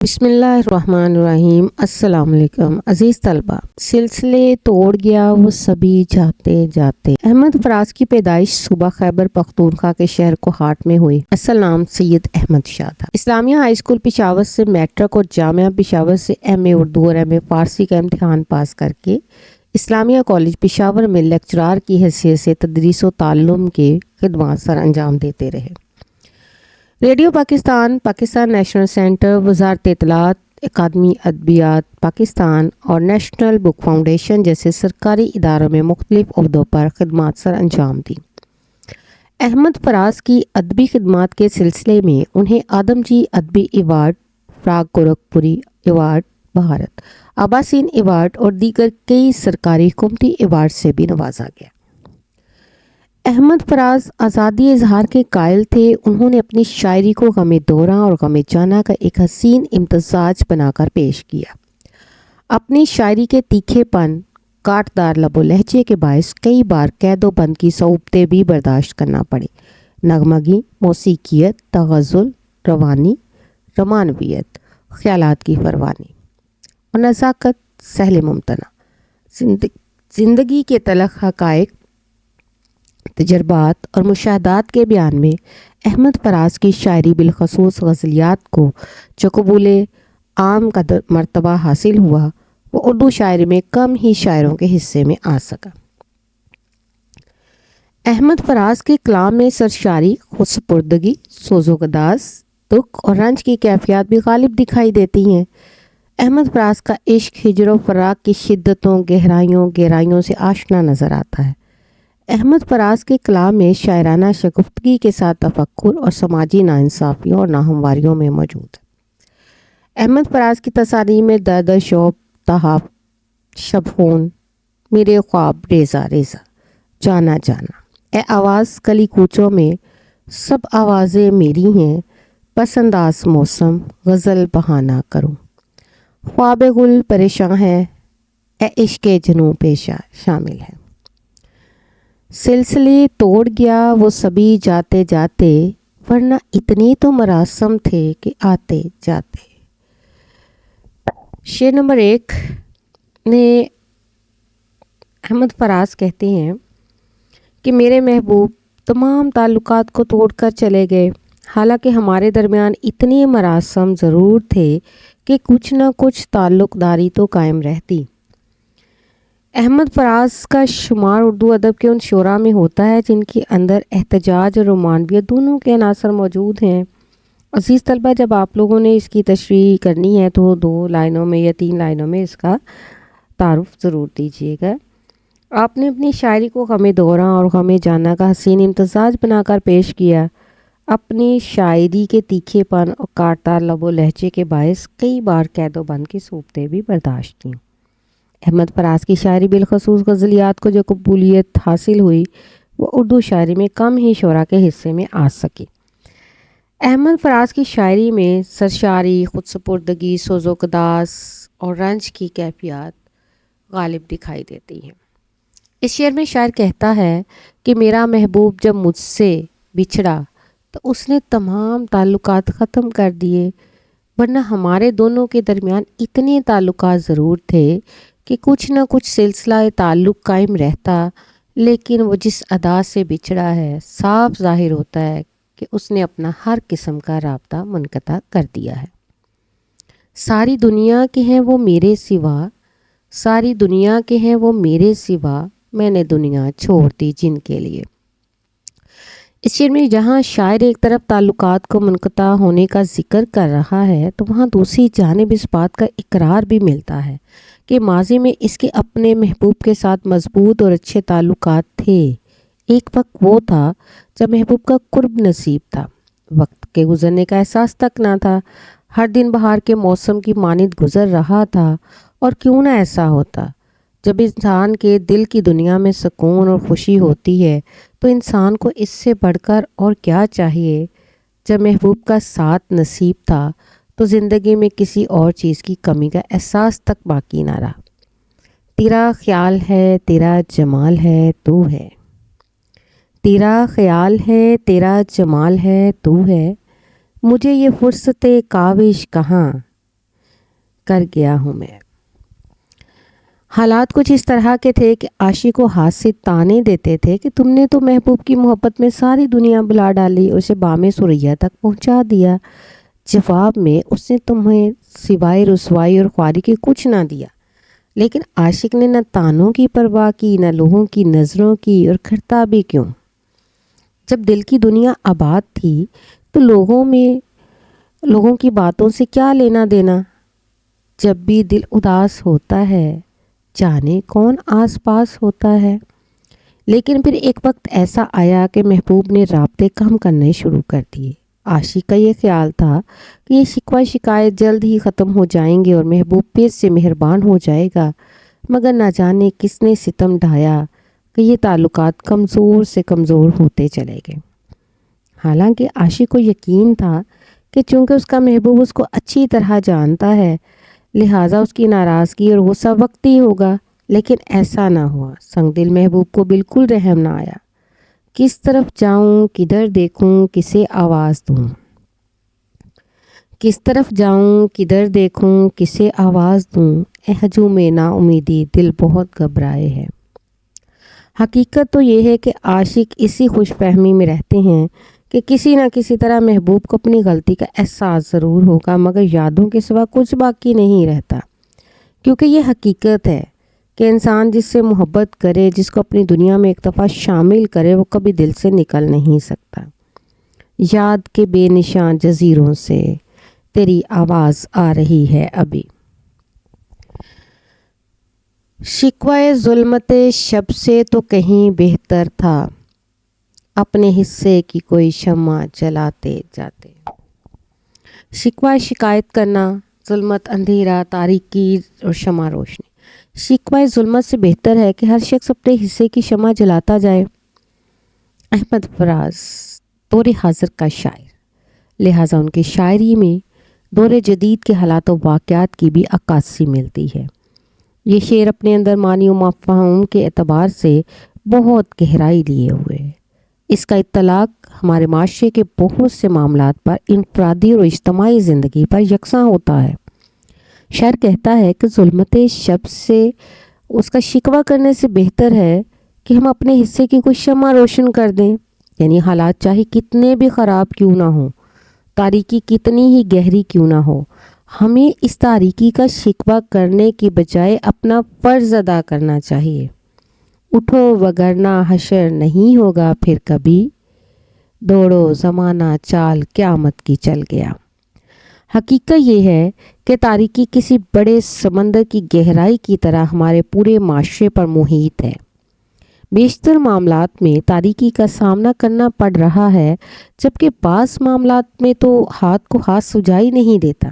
بسم اللہ الرحمن الرحیم۔ السلام علیکم عزیز طلبہ۔ سلسلے توڑ گیا وہ سبھی جاتے جاتے۔ احمد فراز کی پیدائش صوبہ خیبر پختونخوا کے شہر کوہاٹ میں ہوئی۔ اصل نام سید احمد شاہ تھا۔ اسلامیہ ہائی اسکول پشاور سے میٹرک اور جامعہ پشاور سے ایم اے اردو اور ایم اے فارسی کا امتحان پاس کر کے اسلامیہ کالج پشاور میں لیکچرار کی حیثیت سے تدریس و تعلم کے خدمات سر انجام دیتے رہے۔ Radio Pakistan, Pakistan national centre, وزارت اطلاعات، اکادمی ادبیات پاکستان اور نیشنل بک فاؤنڈیشن جیسے سرکاری اداروں میں مختلف عہدوں پر خدمات سر انجام دی۔ احمد فراز کی ادبی خدمات کے سلسلے میں انہیں آدم جی ادبی award, Firaq Gorakhpuri award Bharat, Abasin award اور دیگر کئی سرکاری حکومتی ایوارڈ سے بھی نوازا گیا۔ احمد فراز آزادی اظہار کے قائل تھے۔ انہوں نے اپنی شاعری کو غم دوراں اور غم جانا کا ایک حسین امتزاج بنا کر پیش کیا۔ اپنی شاعری کے تیکھے پن، کاٹدار لب و لہجے کے باعث کئی بار قید و بند کی صعوبتیں بھی برداشت کرنا پڑے۔ نغمگی، موسیقیت، تغزل، روانی، رومانویت، خیالات کی فروانی اور نزاکت سہل ممتنع، زندگی کے تلخ حقائق، تجربات اور مشاہدات کے بیان میں احمد فراز کی شاعری بالخصوص غزلیات کو جو قبول عام کا مرتبہ حاصل ہوا، وہ اردو شاعری میں کم ہی شاعروں کے حصے میں آ سکا۔ احمد فراز کے کلام میں سرشاری، خود سپردگی، سوز و گداز، دکھ اور رنج کی کیفیات بھی غالب دکھائی دیتی ہیں۔ احمد فراز کا عشق ہجر و فراق کی شدتوں، گہرائیوں سے آشنا نظر آتا ہے۔ احمد فراز کے کلام میں شاعرانہ شگفتگی کے ساتھ تفکر اور سماجی ناانصافیوں اور ناہمواریوں میں موجود ہے۔ احمد فراز کی تصانیف میں درد شوق، تحف، شبخون، میرے خواب ریزہ ریزہ، جانا جانا، اے آواز کلی کوچوں میں، سب آوازیں میری ہیں، پس انداز موسم، غزل بہانہ کروں، خواب گل پریشاں ہے، اے عشق جنوں پیشہ شامل ہے۔ سلسلے توڑ گیا وہ سبھی جاتے جاتے، ورنہ اتنے تو مراسم تھے کہ آتے جاتے۔ شعر نمبر 1 میں احمد فراز کہتے ہیں کہ میرے محبوب تمام تعلقات کو توڑ کر چلے گئے، حالانکہ ہمارے درمیان اتنے مراسم ضرور تھے کہ کچھ نہ کچھ تعلق داری تو قائم رہتی۔ احمد فراز کا شمار اردو ادب کے ان شعراء میں ہوتا ہے جن کے اندر احتجاج اور رومانویت دونوں کے عناصر موجود ہیں۔ عزیز طلبہ، جب آپ لوگوں نے اس کی تشریح کرنی ہے تو 2 لائنوں میں یا 3 لائنوں میں اس کا تعارف ضرور دیجیے گا۔ آپ نے اپنی شاعری کو غم دوراں اور غم جانا کا حسین امتزاج بنا کر پیش کیا۔ اپنی شاعری کے تیکھے پن اور کاٹدار لب و لہجے کے باعث کئی بار قید و بند کی صعوبتیں بھی برداشت کیں۔ احمد فراز کی شاعری بالخصوص غزلیات کو جو قبولیت حاصل ہوئی، وہ اردو شاعری میں کم ہی شعراء کے حصے میں آ سکی۔ احمد فراز کی شاعری میں سرشاری، خود سپردگی، سوز و گداز اور رنج کی کیفیات غالب دکھائی دیتی ہیں۔ اس شعر میں شاعر کہتا ہے کہ میرا محبوب جب مجھ سے بچھڑا تو اس نے تمام تعلقات ختم کر دیے، ورنہ ہمارے دونوں کے درمیان اتنے تعلقات ضرور تھے کہ کچھ نہ کچھ سلسلہ تعلق قائم رہتا، لیکن وہ جس ادا سے بچھڑا ہے، صاف ظاہر ہوتا ہے کہ اس نے اپنا ہر قسم کا رابطہ منقطع کر دیا ہے۔ ساری دنیا کے ہیں وہ میرے سوا، ساری دنیا کے ہیں وہ میرے سوا، میں نے دنیا چھوڑ دی جن کے لیے۔ اس شعر میں جہاں شاعر ایک طرف تعلقات کو منقطع ہونے کا ذکر کر رہا ہے تو وہاں دوسری جانب اس بات کا اقرار بھی ملتا ہے کہ ماضی میں اس کے اپنے محبوب کے ساتھ مضبوط اور اچھے تعلقات تھے۔ ایک وقت وہ تھا جب محبوب کا قرب نصیب تھا، وقت کے گزرنے کا احساس تک نہ تھا، ہر دن بہار کے موسم کی مانند گزر رہا تھا، اور کیوں نہ ایسا ہوتا۔ جب انسان کے دل کی دنیا میں سکون اور خوشی ہوتی ہے تو انسان کو اس سے بڑھ کر اور کیا چاہیے۔ جب محبوب کا ساتھ نصیب تھا تو زندگی میں کسی اور چیز کی کمی کا احساس تک باقی نہ رہا۔ تیرا خیال ہے تیرا جمال ہے تو ہے، تیرا خیال ہے تیرا جمال ہے تو ہے، مجھے یہ فرصت کاوش کہاں، کر گیا ہوں میں۔ حالات کچھ اس طرح کے تھے کہ عاشق کو ہاتھ سے تانے دیتے تھے کہ تم نے تو محبوب کی محبت میں ساری دنیا بلا ڈالی، اسے بام ثریا تک پہنچا دیا، جواب میں اس نے تمہیں سوائے رسوائی اور خواری کے کچھ نہ دیا۔ لیکن عاشق نے نہ تانوں کی پرواہ کی، نہ لوگوں کی نظروں کی، اور کرتا بھی کیوں؟ جب دل کی دنیا آباد تھی تو لوگوں کی باتوں سے کیا لینا دینا؟ جب بھی دل اداس ہوتا ہے جانے کون آس پاس ہوتا ہے۔ لیکن پھر ایک وقت ایسا آیا کہ محبوب نے رابطے کم کرنے شروع کر دیے۔ عاشق کا یہ خیال تھا کہ یہ شکوہ شکایت جلد ہی ختم ہو جائیں گے اور محبوب پھر سے مہربان ہو جائے گا، مگر نہ جانے کس نے ستم ڈھایا کہ یہ تعلقات کمزور سے کمزور ہوتے چلے گئے۔ حالانکہ عاشق کو یقین تھا کہ چونکہ اس کا محبوب اس کو اچھی طرح جانتا ہے لہٰذا اس کی ناراضگی اور غصہ وقتی ہوگا، لیکن ایسا نہ ہوا۔ سنگ دل محبوب کو بالکل رحم نہ آیا۔ کس طرف جاؤں، کدھر دیکھوں، کسے آواز دوں؟ کس طرف جاؤں، کدھر دیکھوں، کسے آواز دوں؟ اے ہجوم نا امیدی، دل بہت گھبرائے ہے۔ حقیقت تو یہ ہے کہ عاشق اسی خوش فہمی میں رہتے ہیں کہ کسی نہ کسی طرح محبوب کو اپنی غلطی کا احساس ضرور ہوگا، مگر یادوں کے سوا کچھ باقی نہیں رہتا، کیونکہ یہ حقیقت ہے کہ انسان جس سے محبت کرے، جس کو اپنی دنیا میں ایک دفعہ شامل کرے، وہ کبھی دل سے نکل نہیں سکتا۔ یاد کے بے نشان جزیروں سے تیری آواز آ رہی ہے ابھی۔ شکوہ ظلمت شب سے تو کہیں بہتر تھا، اپنے حصے کی کوئی شمع جلاتے جاتے۔ شکوہ شکایت کرنا، ظلمت اندھیرا، تاریکی اور شمع روشنی۔ شکوہ ظلمت سے بہتر ہے کہ ہر شخص اپنے حصے کی شمع جلاتا جائے۔ احمد فراز دور حاضر کا شاعر، لہٰذا ان کی شاعری میں دور جدید کے حالات و واقعات کی بھی عکاسی ملتی ہے۔ یہ شعر اپنے اندر معنی و مفہوم کے اعتبار سے بہت گہرائی لیے ہوئے ہے۔ اس کا اطلاق ہمارے معاشرے کے بہت سے معاملات پر، انفرادی اور اجتماعی زندگی پر یکساں ہوتا ہے۔ شاعر کہتا ہے کہ ظلمت شب سے اس کا شکوہ کرنے سے بہتر ہے کہ ہم اپنے حصے کی کوئی شمع روشن کر دیں، یعنی حالات چاہے کتنے بھی خراب کیوں نہ ہوں، تاریکی کتنی ہی گہری کیوں نہ ہو، ہمیں اس تاریکی کا شکوہ کرنے کی بجائے اپنا فرض ادا کرنا چاہیے۔ اٹھو وگرنہ حشر نہیں ہوگا پھر کبھی، دوڑو زمانہ چال قیامت کی چل گیا۔ حقیقت یہ ہے کہ تاریکی کسی بڑے سمندر کی گہرائی کی طرح ہمارے پورے معاشرے پر محیط ہے۔ بیشتر معاملات میں تاریکی کا سامنا کرنا پڑ رہا ہے، جبکہ بعض معاملات میں تو ہاتھ کو ہاتھ سجائی نہیں دیتا۔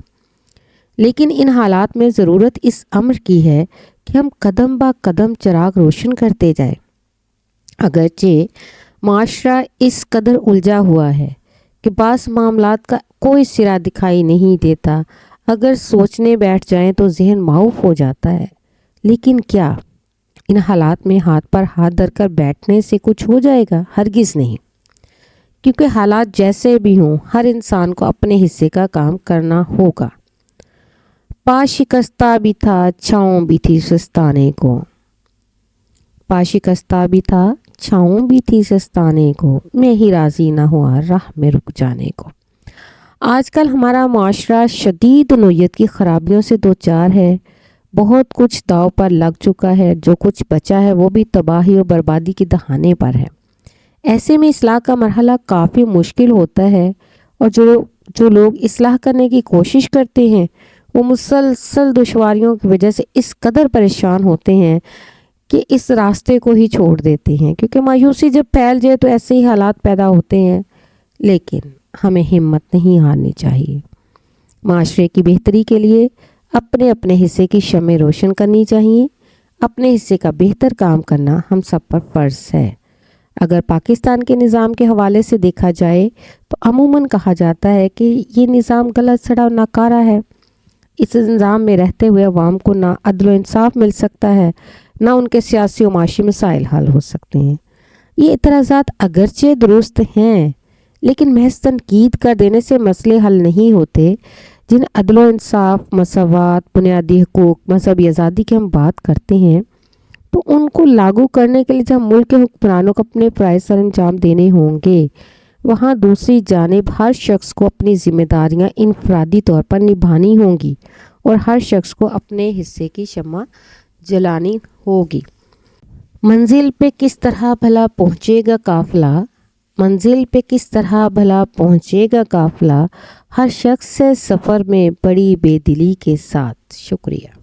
لیکن ان حالات میں ضرورت اس امر کی ہے کہ ہم قدم با قدم چراغ روشن کرتے جائیں۔ اگرچہ معاشرہ اس قدر الجھا ہوا ہے کہ بعض معاملات کا کوئی سرا دکھائی نہیں دیتا، اگر سوچنے بیٹھ جائیں تو ذہن معاف ہو جاتا ہے۔ لیکن کیا ان حالات میں ہاتھ پر ہاتھ دھر کر بیٹھنے سے کچھ ہو جائے گا؟ ہرگز نہیں، کیونکہ حالات جیسے بھی ہوں ہر انسان کو اپنے حصے کا کام کرنا ہوگا۔ پا شکستہ بھی تھا چھاؤں بھی تھی سستانے کو، پا شکستہ بھی تھا چھاؤں بھی تھی سستانے کو، میں ہی راضی نہ ہوا راہ میں رک جانے کو۔ آج کل ہمارا معاشرہ شدید نوعیت کی خرابیوں سے دوچار ہے، بہت کچھ داؤ پر لگ چکا ہے، جو کچھ بچا ہے وہ بھی تباہی اور بربادی کے دہانے پر ہے۔ ایسے میں اصلاح کا مرحلہ کافی مشکل ہوتا ہے، اور جو لوگ اصلاح کرنے کی کوشش کرتے ہیں وہ مسلسل دشواریوں کی وجہ سے اس قدر پریشان ہوتے ہیں کہ اس راستے کو ہی چھوڑ دیتے ہیں، کیونکہ مایوسی جب پھیل جائے تو ایسے ہی حالات پیدا ہوتے ہیں۔ لیکن ہمیں ہمت نہیں ہارنی چاہیے۔ معاشرے کی بہتری کے لیے اپنے اپنے حصے کی شمع روشن کرنی چاہیے۔ اپنے حصے کا بہتر کام کرنا ہم سب پر فرض ہے۔ اگر پاکستان کے نظام کے حوالے سے دیکھا جائے تو عموماً کہا جاتا ہے کہ یہ نظام غلط سڑا و ناکارہ ہے۔ اس نظام میں رہتے ہوئے عوام کو نہ عدل و انصاف مل سکتا ہے، نہ ان کے سیاسی و معاشی مسائل حل ہو سکتے ہیں۔ یہ اعتراضات اگرچہ درست ہیں، لیکن محض تنقید کر دینے سے مسئلے حل نہیں ہوتے۔ جن عدل و انصاف، مساوات، بنیادی حقوق، مذہبی آزادی کی ہم بات کرتے ہیں، تو ان کو لاگو کرنے کے لیے جب ملک کے حکمرانوں کو اپنے فرائض سر انجام دینے ہوں گے، وہاں دوسری جانب ہر شخص کو اپنی ذمہ داریاں انفرادی طور پر نبھانی ہوں گی اور ہر شخص کو اپنے حصے کی شمع جلانی ہوگی۔ منزل پہ کس طرح بھلا پہنچے گا قافلہ، منزل پہ کس طرح بھلا پہنچے گا قافلہ، ہر شخص سے سفر میں بڑی بے دلی کے ساتھ۔ شکریہ۔